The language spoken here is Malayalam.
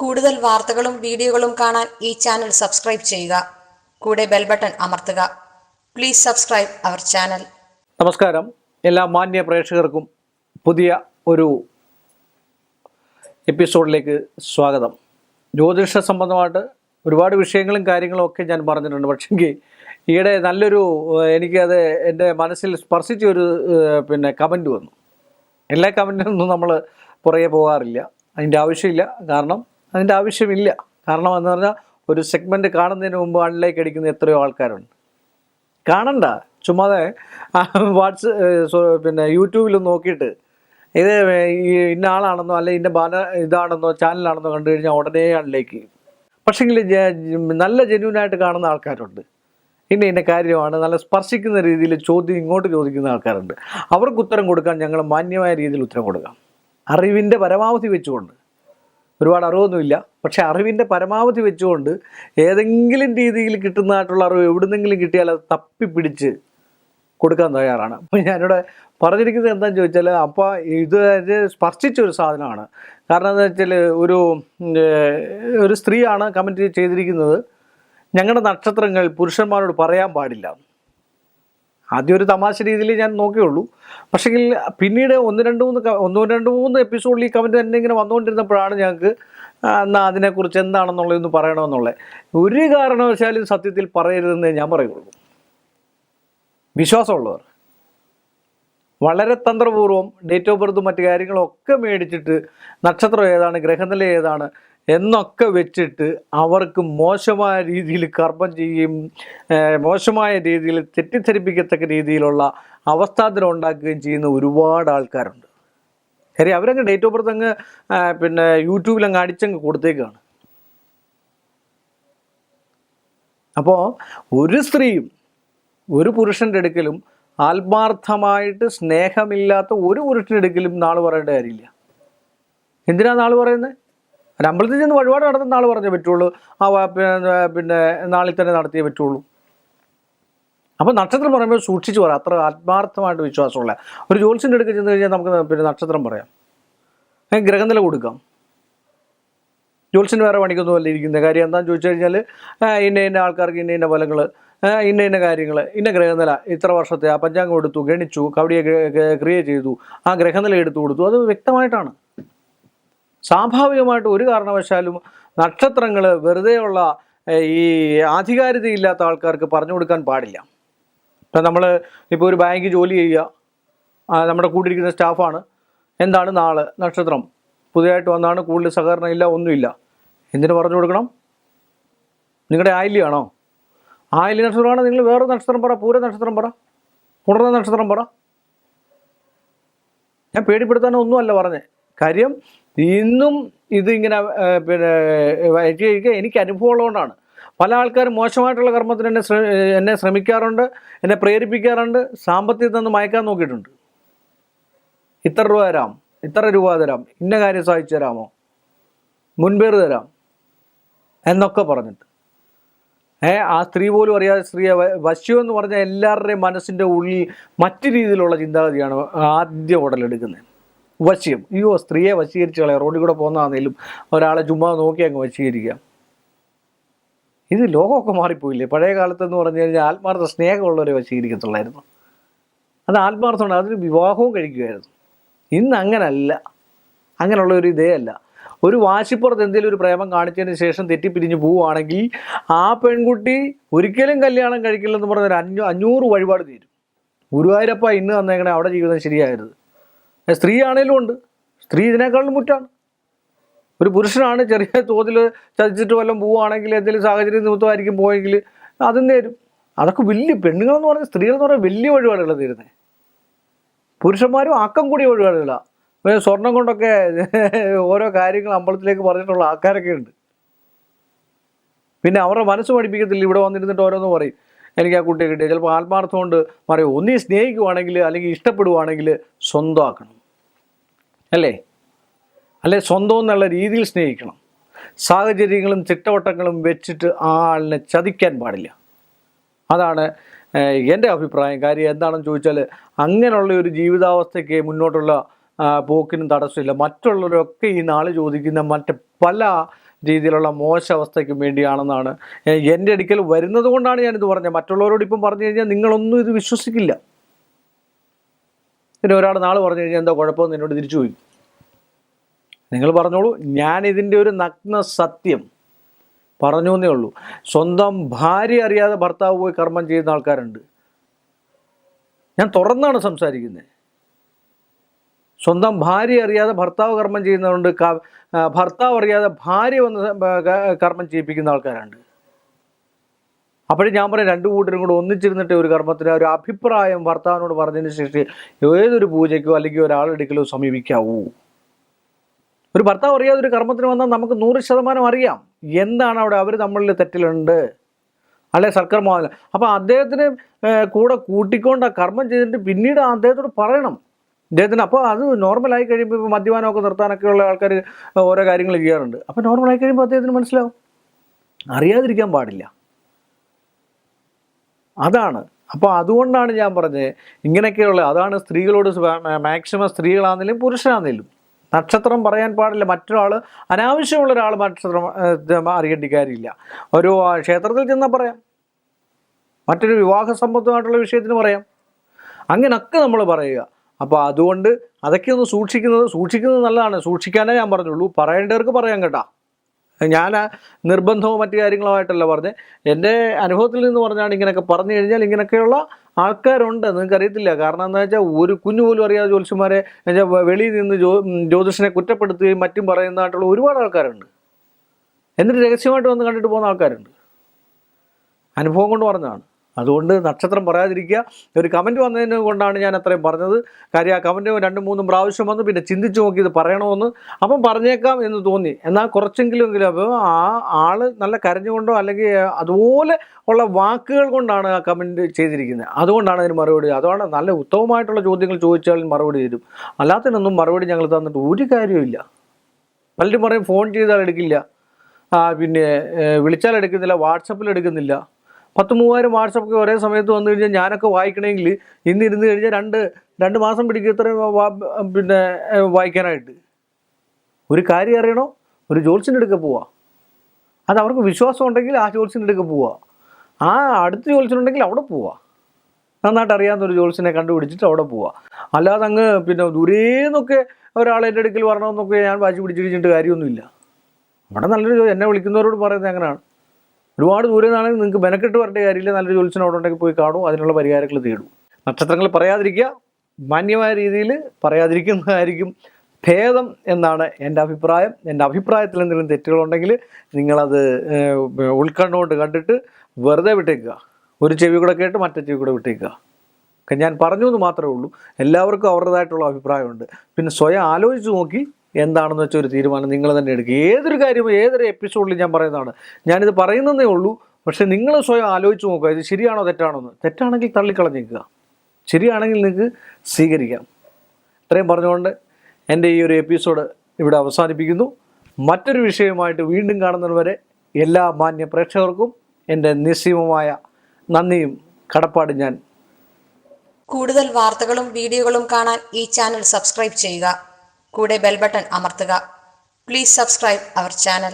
കൂടുതൽ വാർത്തകളും വീഡിയോകളും കാണാൻ ഈ ചാനൽ സബ്സ്ക്രൈബ് ചെയ്യുക. കൂടെ ബെൽ ബട്ടൺ അമർത്തുക. Please subscribe our channel. നമസ്കാരം. എല്ലാ മാന്യ പ്രേക്ഷകർക്കും പുതിയ ഒരു എപ്പിസോഡിലേക്ക് സ്വാഗതം. ജ്യോതിഷ സംബന്ധമായിട്ട് ഒരുപാട് വിഷയങ്ങളും കാര്യങ്ങളും ഒക്കെ ഞാൻ പറഞ്ഞിട്ടുണ്ട്. പക്ഷെങ്കിൽ ഈയിടെ എനിക്കത് എൻ്റെ മനസ്സിൽ സ്പർശിച്ചൊരു കമൻറ്റ് വന്നു. എല്ലാ കമൻറ്റിനൊന്നും നമ്മൾ പുറകെ പോകാറില്ല. അതിൻ്റെ ആവശ്യമില്ല. അതിൻ്റെ ആവശ്യമില്ല. കാരണം എന്ന് പറഞ്ഞാൽ ഒരു സെഗ്മെൻറ്റ് കാണുന്നതിന് മുമ്പ് അൺലൈക്ക് അടിക്കുന്ന എത്രയോ ആൾക്കാരുണ്ട്. കാണണ്ട, ചുമ്മാതെ യൂട്യൂബിൽ നോക്കിയിട്ട് ഇത് ഇന്ന ആളാണെന്നോ അല്ലെങ്കിൽ ഇന്ന ഇതാണെന്നോ ചാനലാണെന്നോ കണ്ടു കഴിഞ്ഞാൽ ഉടനെ അൺലൈക്ക് ചെയ്യും. പക്ഷേങ്കിൽ നല്ല ജെന്യൂനായിട്ട് കാണുന്ന ആൾക്കാരുണ്ട്. ഇന്ന കാര്യമാണ് നല്ല സ്പർശിക്കുന്ന രീതിയിൽ ഇങ്ങോട്ട് ചോദിക്കുന്ന ആൾക്കാരുണ്ട്. അവർക്ക് ഉത്തരം കൊടുക്കാൻ ഞങ്ങൾ മാന്യമായ രീതിയിൽ ഉത്തരം കൊടുക്കാം. അറിവിൻ്റെ പരമാവധി വെച്ചുകൊണ്ട്, ഒരുപാട് അറിവൊന്നുമില്ല, പക്ഷേ അറിവിൻ്റെ പരമാവധി വെച്ചുകൊണ്ട് ഏതെങ്കിലും രീതിയിൽ കിട്ടുന്നതായിട്ടുള്ള അറിവ് എവിടുന്നെങ്കിലും കിട്ടിയാൽ അത് തപ്പിപ്പിടിച്ച് കൊടുക്കാൻ തയ്യാറാണ്. അപ്പോൾ ഞാനിവിടെ പറഞ്ഞിരിക്കുന്നത് എന്താണെന്ന് ചോദിച്ചാൽ, അപ്പോൾ ഇത് സ്പർശിച്ചൊരു സാധനമാണ്. കാരണം എന്താ വെച്ചാൽ ഒരു സ്ത്രീയാണ് കമൻറ്റ് ചെയ്തിരിക്കുന്നത്, ഞങ്ങളുടെ നക്ഷത്രങ്ങൾ പുരുഷന്മാരോട് പറയാൻ പാടില്ല. ആദ്യം ഒരു തമാശ രീതിയിൽ ഞാൻ നോക്കിയുള്ളൂ. പക്ഷേങ്കിൽ പിന്നീട് ഒന്ന് രണ്ട് മൂന്ന് എപ്പിസോഡിൽ ഈ കമൻറ്റ് തന്നെ ഇങ്ങനെ വന്നുകൊണ്ടിരുന്നപ്പോഴാണ് ഞങ്ങൾക്ക് എന്നാൽ അതിനെക്കുറിച്ച് എന്താണെന്നുള്ളതൊന്ന് പറയണമെന്നുള്ളത്. ഒരു കാരണവശാലും സത്യത്തിൽ പറയരുതെന്നേ ഞാൻ പറയുള്ളൂ. വിശ്വാസമുള്ളവർ വളരെ തന്ത്രപൂർവ്വം ഡേറ്റ് ഓഫ് ബർത്തും മറ്റു കാര്യങ്ങളൊക്കെ മേടിച്ചിട്ട് നക്ഷത്രം ഏതാണ്, ഗ്രഹനില ഏതാണ് എന്നൊക്കെ വെച്ചിട്ട് അവർക്ക് മോശമായ രീതിയിൽ കർമ്മം ചെയ്യുകയും മോശമായ രീതിയിൽ തെറ്റിദ്ധരിപ്പിക്കത്തക്ക രീതിയിലുള്ള അവസ്ഥാന്തരം ഉണ്ടാക്കുകയും ചെയ്യുന്ന ഒരുപാട് ആൾക്കാരുണ്ട്. കാര്യം അവരങ്ങ് ഡേറ്റ് ഓഫ് ബർത്ത് അങ്ങ് യൂട്യൂബിലങ്ങ് അടിച്ചങ്ങ് കൊടുത്തേക്കാണ്. അപ്പോൾ ഒരു സ്ത്രീയും ഒരു പുരുഷൻ്റെ അടുക്കലും ആത്മാർത്ഥമായിട്ട് സ്നേഹമില്ലാത്ത ഒരു പുരുഷൻ്റെ അടുക്കലും നാൾ പറയേണ്ട കാര്യമില്ല. എന്തിനാണ് നാൾ പറയുന്നത്? അമ്പലത്തിൽ ചെന്ന് വഴിപാട് നടത്തുന്ന നാൾ പറഞ്ഞേ പറ്റുള്ളൂ. നാളിൽ തന്നെ നടത്തിയേ പറ്റുള്ളൂ. അപ്പോൾ നക്ഷത്രം പറയുമ്പോൾ സൂക്ഷിച്ച് പറയാം. അത്ര ആത്മാർത്ഥമായിട്ട് വിശ്വാസമുള്ള ഒരു ജ്യോത്സ്യൻ്റെ അടുത്ത് ചെന്ന് കഴിഞ്ഞാൽ നമുക്ക് നക്ഷത്രം പറയാം, ഗ്രഹനില കൊടുക്കാം. ജ്യോത്സ്യന് വേറെ പണിക്കൊന്നുമല്ല ഇരിക്കുന്ന കാര്യം. എന്താണെന്ന് ചോദിച്ചു കഴിഞ്ഞാൽ ഇന്ന ആൾക്കാർക്ക് ഇന്ന ഫലങ്ങൾ, ഇന്ന കാര്യങ്ങൾ, ഇന്ന ഗ്രഹനില, ഇത്ര വർഷത്തെ ആ പഞ്ചാംഗം എടുത്തു, ഗണിച്ചു, കവടിയെ ക്രിയ ചെയ്തു, ആ ഗ്രഹനില എടുത്തു കൊടുത്തു. അത് വ്യക്തമായിട്ടാണ്. സ്വാഭാവികമായിട്ട് ഒരു കാരണവശാലും നക്ഷത്രങ്ങൾ വെറുതെയുള്ള ഈ ആധികാരികതയില്ലാത്ത ആൾക്കാർക്ക് പറഞ്ഞു കൊടുക്കാൻ പാടില്ല. ഇപ്പം ഇപ്പോൾ ഒരു ബാങ്കിൽ ജോലി ചെയ്യുക, നമ്മുടെ കൂടിയിരിക്കുന്ന സ്റ്റാഫാണ്, എന്താണ് നാള് നക്ഷത്രം പുതിയതായിട്ട് വന്നാണ്, കൂടുതൽ സഹകരണം ഇല്ല, ഒന്നുമില്ല. എന്തിനു പറഞ്ഞു കൊടുക്കണം? നിങ്ങളുടെ ആയില്യാണോ? ആയില്യ നക്ഷത്രമാണ്. നിങ്ങൾ വേറെ നക്ഷത്രം പറ, പൂര നക്ഷത്രം പറ, പുണർന്ന നക്ഷത്രം പറ. ഞാൻ പേടിപ്പെടുത്താനൊന്നും അല്ല പറഞ്ഞേ. കാര്യം ഇന്നും ഇതിങ്ങനെ എനിക്ക് അനുഭവം ഉള്ളതുകൊണ്ടാണ്. പല ആൾക്കാരും മോശമായിട്ടുള്ള കർമ്മത്തിന് എന്നെ ശ്രമിക്കാറുണ്ട്, എന്നെ പ്രേരിപ്പിക്കാറുണ്ട്, സാമ്പത്തികത്തിൽ നിന്ന് മയക്കാൻ നോക്കിയിട്ടുണ്ട്. ഇത്ര രൂപ തരാം, ഇത്ര രൂപ തരാം, ഇന്ന കാര്യം സാധിച്ചു തരാമോ, മുൻപേറ് തരാം എന്നൊക്കെ പറഞ്ഞിട്ട് ആ സ്ത്രീ പോലും അറിയാതെ സ്ത്രീയെ വശ്യം എന്ന് പറഞ്ഞാൽ എല്ലാവരുടെയും മനസ്സിൻ്റെ ഉള്ളിൽ മറ്റു രീതിയിലുള്ള ചിന്താഗതിയാണ് ആദ്യം ഉടലെടുക്കുന്നത്. വശ്യം, സ്ത്രീയെ വശീകരിച്ച് കളയാം. റോഡിൽ കൂടെ പോകുന്നതാണെങ്കിലും ഒരാളെ ചുമ്മാ നോക്കി അങ്ങ് വശീകരിക്കാം. ഇത് ലോകമൊക്കെ മാറിപ്പോയില്ലേ? പഴയ കാലത്തെന്ന് പറഞ്ഞു കഴിഞ്ഞാൽ ആത്മാർത്ഥ സ്നേഹമുള്ളവരെ വശീകരിക്കത്തുള്ളായിരുന്നു. അത് ആത്മാർത്ഥമുണ്ട്, അതിന് വിവാഹവും കഴിക്കുമായിരുന്നു. ഇന്ന് അങ്ങനല്ല, അങ്ങനെയുള്ള ഒരു ഇതേ അല്ല. ഒരു വാശിപ്പുറത്ത് എന്തെങ്കിലും ഒരു പ്രേമം കാണിച്ചതിന് ശേഷം തെറ്റിപ്പിരിഞ്ഞ് പോവുകയാണെങ്കിൽ ആ പെൺകുട്ടി ഒരിക്കലും കല്യാണം കഴിക്കില്ലെന്ന് പറഞ്ഞൊരു 500 വഴിപാട് തീരും. ഗുരുവായൂരപ്പ ഇന്ന് തന്നേക്കണേ അവിടെ ജീവിതം ശരിയായിരുന്നു. സ്ത്രീ ആണേലും ഉണ്ട്. സ്ത്രീ ഇതിനേക്കാളും മുറ്റാണ്. ഒരു പുരുഷനാണ് ചെറിയ തോതിൽ ചതിച്ചിട്ട് വല്ലതും പോവുകയാണെങ്കിൽ, എന്തെങ്കിലും സാഹചര്യം നിമിത്തമായിരിക്കും പോയെങ്കിൽ അതും നേരും. അതൊക്കെ വലിയ പെണ്ണുങ്ങളെന്ന് പറഞ്ഞാൽ, സ്ത്രീകളെന്ന് പറഞ്ഞാൽ വലിയ വഴിപാടുകളാണ് തീരുന്നത്. പുരുഷന്മാരും ആക്കം കൂടിയ വഴിപാടുകളാണ്. സ്വർണം കൊണ്ടൊക്കെ ഓരോ കാര്യങ്ങൾ അമ്പലത്തിലേക്ക് പറഞ്ഞിട്ടുള്ള ആൾക്കാരൊക്കെ ഉണ്ട്. പിന്നെ അവരുടെ മനസ്സ് പഠിപ്പിക്കത്തില്ല. ഇവിടെ വന്നിരുന്നിട്ട് ഓരോന്ന് പറയും, എനിക്ക് ആ കുട്ടിയെ കിട്ടിയ. ചിലപ്പോൾ ആത്മാർത്ഥം കൊണ്ട് പറയും, ഒന്നീ സ്നേഹിക്കുവാണെങ്കിൽ അല്ലെങ്കിൽ ഇഷ്ടപ്പെടുവാണെങ്കിൽ സ്വന്തമാക്കണം, അല്ലേ സ്വന്തം എന്നുള്ള രീതിയിൽ സ്നേഹിക്കണം. സാഹചര്യങ്ങളും ചിട്ടവട്ടങ്ങളും വെച്ചിട്ട് ആളിനെ ചതിക്കാൻ പാടില്ല. അതാണ് എൻ്റെ അഭിപ്രായം. കാര്യം എന്താണെന്ന് ചോദിച്ചാൽ, അങ്ങനെയുള്ള ഒരു ജീവിതാവസ്ഥയ്ക്ക് മുന്നോട്ടുള്ള പോക്കിനും തടസ്സമില്ല. മറ്റുള്ളവരൊക്കെ ഈ നാൾ ചോദിക്കുന്ന മറ്റ് പല രീതിയിലുള്ള മോശം അവസ്ഥയ്ക്കും വേണ്ടിയാണെന്നാണ് എൻ്റെ അടുക്കൽ വരുന്നത് കൊണ്ടാണ് ഞാനിത് പറഞ്ഞത്. മറ്റുള്ളവരോട് ഇപ്പം പറഞ്ഞു കഴിഞ്ഞാൽ നിങ്ങളൊന്നും ഇത് വിശ്വസിക്കില്ല. പിന്നെ ഒരാൾ നാൾ പറഞ്ഞു കഴിഞ്ഞാൽ എന്താ കുഴപ്പമെന്ന് എന്നോട് തിരിച്ചു പോയി. നിങ്ങൾ പറഞ്ഞോളൂ, ഞാനിതിൻ്റെ ഒരു നഗ്ന സത്യം പറഞ്ഞു എന്നേ ഉള്ളൂ. സ്വന്തം ഭാര്യ അറിയാതെ ഭർത്താവ് പോയി കർമ്മം ചെയ്യുന്ന ആൾക്കാരുണ്ട്. ഞാൻ തുറന്നാണ് സംസാരിക്കുന്നത്. സ്വന്തം ഭാര്യ അറിയാതെ ഭർത്താവ് കർമ്മം ചെയ്യുന്നതുകൊണ്ട് ഭർത്താവ് അറിയാതെ ഭാര്യ വന്ന് കർമ്മം ചെയ്യിപ്പിക്കുന്ന ആൾക്കാരുണ്ട്. അപ്പോഴും ഞാൻ പറയും, രണ്ടു കൂട്ടരും കൂടെ ഒന്നിച്ചിരുന്നിട്ട് ഒരു കർമ്മത്തിന് ഒരു അഭിപ്രായം ഭർത്താവിനോട് പറഞ്ഞതിന് ശേഷം ഏതൊരു പൂജയ്ക്കോ അല്ലെങ്കിൽ ഒരാളെടുക്കലോ സമീപിക്കാവൂ. ഒരു ഭർത്താവ് അറിയാതെ ഒരു കർമ്മത്തിന് വന്നാൽ നമുക്ക് 100% അറിയാം എന്താണ് അവിടെ അവർ തമ്മിൽ തെറ്റിലുണ്ട്, അല്ലെ സൽക്കർമ്മമല്ല. അപ്പോൾ അദ്ദേഹത്തിന് കൂടെ കൂട്ടിക്കൊണ്ട് ആ കർമ്മം ചെയ്തിട്ട് പിന്നീട് അദ്ദേഹത്തോട് പറയണം അദ്ദേഹത്തിന്. അപ്പോൾ അത് നോർമലായി കഴിയുമ്പോൾ ഇപ്പോൾ മദ്യപാനമൊക്കെ നിർത്താനൊക്കെ ഉള്ള ആൾക്കാർ ഓരോ കാര്യങ്ങൾ ചെയ്യാറുണ്ട്. അപ്പോൾ നോർമലായി കഴിയുമ്പോൾ അദ്ദേഹത്തിന് മനസ്സിലാവും. അറിയാതിരിക്കാൻ പാടില്ല, അതാണ്. അപ്പോൾ അതുകൊണ്ടാണ് ഞാൻ പറഞ്ഞത് ഇങ്ങനെയൊക്കെയുള്ള, അതാണ് സ്ത്രീകളോട് മാക്സിമം സ്ത്രീകളാണെങ്കിലും പുരുഷനാണെങ്കിലും നക്ഷത്രം പറയാൻ പാടില്ല. മറ്റൊരാൾ അനാവശ്യമുള്ള ഒരാൾ നക്ഷത്രം അറിയേണ്ട കാര്യമില്ല. ഒരു ക്ഷേത്രത്തിൽ ചെന്നാൽ പറയാം, മറ്റൊരു വിവാഹ സംബന്ധമായിട്ടുള്ള വിഷയത്തിന് പറയാം, അങ്ങനെയൊക്കെ നമ്മൾ പറയുക. അപ്പോൾ അതുകൊണ്ട് അതൊക്കെ ഒന്ന് സൂക്ഷിക്കുന്നത് നല്ലതാണ്. സൂക്ഷിക്കാനേ ഞാൻ പറഞ്ഞുള്ളൂ, പറയേണ്ടവർക്ക് പറയാം കേട്ടോ. ഞാൻ നിർബന്ധമോ മറ്റു കാര്യങ്ങളോ ആയിട്ടല്ല പറഞ്ഞത്, എൻ്റെ അനുഭവത്തിൽ നിന്ന് പറഞ്ഞാണ്. ഇങ്ങനെയൊക്കെ പറഞ്ഞു കഴിഞ്ഞാൽ ഇങ്ങനെയൊക്കെയുള്ള ആൾക്കാരുണ്ട്, നിങ്ങൾക്കറിയത്തില്ല. കാരണം എന്താ വെച്ചാൽ ഒരു കുഞ്ഞു പോലും അറിയാതെ ജ്യോത്സ്യന്മാരെ വെളിയിൽ നിന്ന് ജ്യോതിഷനെ കുറ്റപ്പെടുത്തുകയും മറ്റും പറയുന്നതായിട്ടുള്ള ഒരുപാട് ആൾക്കാരുണ്ട്. എന്നിട്ട് രഹസ്യമായിട്ട് വന്ന് കണ്ടിട്ട് പോകുന്ന ആൾക്കാരുണ്ട്. അനുഭവം കൊണ്ട് പറഞ്ഞതാണ്. അതുകൊണ്ട് നക്ഷത്രം പറയാതിരിക്കുക. ഒരു കമൻറ്റ് വന്നതിന് കൊണ്ടാണ് ഞാൻ അത്രയും പറഞ്ഞത്. കാര്യം ആ കമൻറ്റ് 2-3 പ്രാവശ്യം വന്നു. പിന്നെ ചിന്തിച്ച് നോക്കി ഇത് പറയണമെന്ന്. അപ്പം പറഞ്ഞേക്കാം എന്ന് തോന്നി. എന്നാൽ കുറച്ചെങ്കിലും അപ്പോൾ ആ ആൾ നല്ല കരഞ്ഞുകൊണ്ടോ അല്ലെങ്കിൽ അതുപോലെ ഉള്ള വാക്കുകൾ കൊണ്ടാണ് ആ കമൻറ്റ് ചെയ്തിരിക്കുന്നത്. അതുകൊണ്ടാണ് അതിന് മറുപടി. അതുകൊണ്ട് നല്ല ഉത്തമമായിട്ടുള്ള ചോദ്യങ്ങൾ ചോദിച്ചാൽ മറുപടി തരും. അല്ലാത്തതിനൊന്നും മറുപടി ഞങ്ങൾ തന്നിട്ട് ഒരു കാര്യമില്ല. പലരും പറയും ഫോൺ ചെയ്താൽ എടുക്കില്ല, പിന്നെ വിളിച്ചാൽ എടുക്കുന്നില്ല, വാട്സപ്പിൽ എടുക്കുന്നില്ല. 10,000-3000 വാട്സപ്പൊക്കെ ഒരേ സമയത്ത് വന്നു കഴിഞ്ഞാൽ ഞാനൊക്കെ വായിക്കണമെങ്കിൽ ഇന്നിരുന്ന് കഴിഞ്ഞാൽ 2 മാസം പിടിക്കും ഇത്രയും പിന്നെ വായിക്കാനായിട്ട്. ഒരു കാര്യം അറിയണോ, ഒരു ജ്യോത്സ്യൻ്റെ അടുക്ക പോവുക. അത് അവർക്ക് വിശ്വാസം ഉണ്ടെങ്കിൽ ആ ജ്യോത്സ്യൻ്റെ അടുക്ക പോവുക. ആ അടുത്ത ജ്യോത്സ്യനുണ്ടെങ്കിൽ അവിടെ പോവുക. നന്നായിട്ട് അറിയാവുന്ന ഒരു ജ്യോത്സ്യനെ കണ്ടുപിടിച്ചിട്ട് അവിടെ പോവുക. അല്ലാതെ അങ്ങ് പിന്നെ ദൂരേന്നൊക്കെ ഒരാൾ എൻ്റെ അടുക്കൽ വരണമെന്നൊക്കെ ഞാൻ വാശി പിടിച്ചിട്ട് കാര്യമൊന്നുമില്ല. അവിടെ നല്ലൊരു എന്നെ വിളിക്കുന്നവരോട് പറയുന്നത് അങ്ങനെയാണ്. ഒരുപാട് ദൂരെ നിന്നാണെങ്കിൽ നിങ്ങൾക്ക് മെനക്കെട്ട് വരേണ്ട കാര്യമില്ല. നല്ലൊരു ജ്യോത്സ്യൻ അവിടെ ഉണ്ടെങ്കിൽ പോയി കാണും, അതിനുള്ള പരിഹാരങ്ങൾ തേടും. നക്ഷത്രങ്ങൾ പറയാതിരിക്കുക, മാന്യമായ രീതിയിൽ പറയാതിരിക്കുന്നതായിരിക്കും ഭേദം എന്നാണ് എൻ്റെ അഭിപ്രായം. എൻ്റെ അഭിപ്രായത്തിൽ എന്തെങ്കിലും തെറ്റുകളുണ്ടെങ്കിൽ നിങ്ങളത് ഉൾക്കണ്ണുകൊണ്ട് കണ്ടിട്ട് വെറുതെ വിട്ടേക്കുക. ഒരു ചെവി കൂടെ കേട്ട് മറ്റേ ചെവി കൂടെ വിട്ടേക്കുക. ഞാൻ പറഞ്ഞു എന്ന് മാത്രമേ ഉള്ളൂ. എല്ലാവർക്കും അവരുടേതായിട്ടുള്ള അഭിപ്രായമുണ്ട്. പിന്നെ സ്വയം ആലോചിച്ച് നോക്കി എന്താണെന്ന് വെച്ചാൽ ഒരു തീരുമാനം നിങ്ങൾ തന്നെ എടുക്കുക. ഏതൊരു കാര്യവും ഏതൊരു എപ്പിസോഡിലും ഞാൻ പറയുന്നതാണ്. ഞാനിത് പറയുന്നതേ ഉള്ളൂ, പക്ഷേ നിങ്ങൾ സ്വയം ആലോചിച്ച് നോക്കുക, ഇത് ശരിയാണോ തെറ്റാണോ എന്ന്. തെറ്റാണെങ്കിൽ തള്ളിക്കളഞ്ഞേക്കുക, ശരിയാണെങ്കിൽ നിങ്ങൾക്ക് സ്വീകരിക്കാം. ഇത്രയും പറഞ്ഞുകൊണ്ട് എൻ്റെ ഈ ഒരു എപ്പിസോഡ് ഇവിടെ അവസാനിപ്പിക്കുന്നു. മറ്റൊരു വിഷയവുമായിട്ട് വീണ്ടും കാണുന്നതുവരെ എല്ലാ മാന്യ പ്രേക്ഷകർക്കും എൻ്റെ നിസ്സീമമായ നന്ദിയും കടപ്പാടും ഞാൻ. കൂടുതൽ വാർത്തകളും വീഡിയോകളും കാണാൻ ഈ ചാനൽ സബ്സ്ക്രൈബ് ചെയ്യുക. കൂടെ ബെൽ ബട്ടൺ അമർത്തുക. Please subscribe our channel.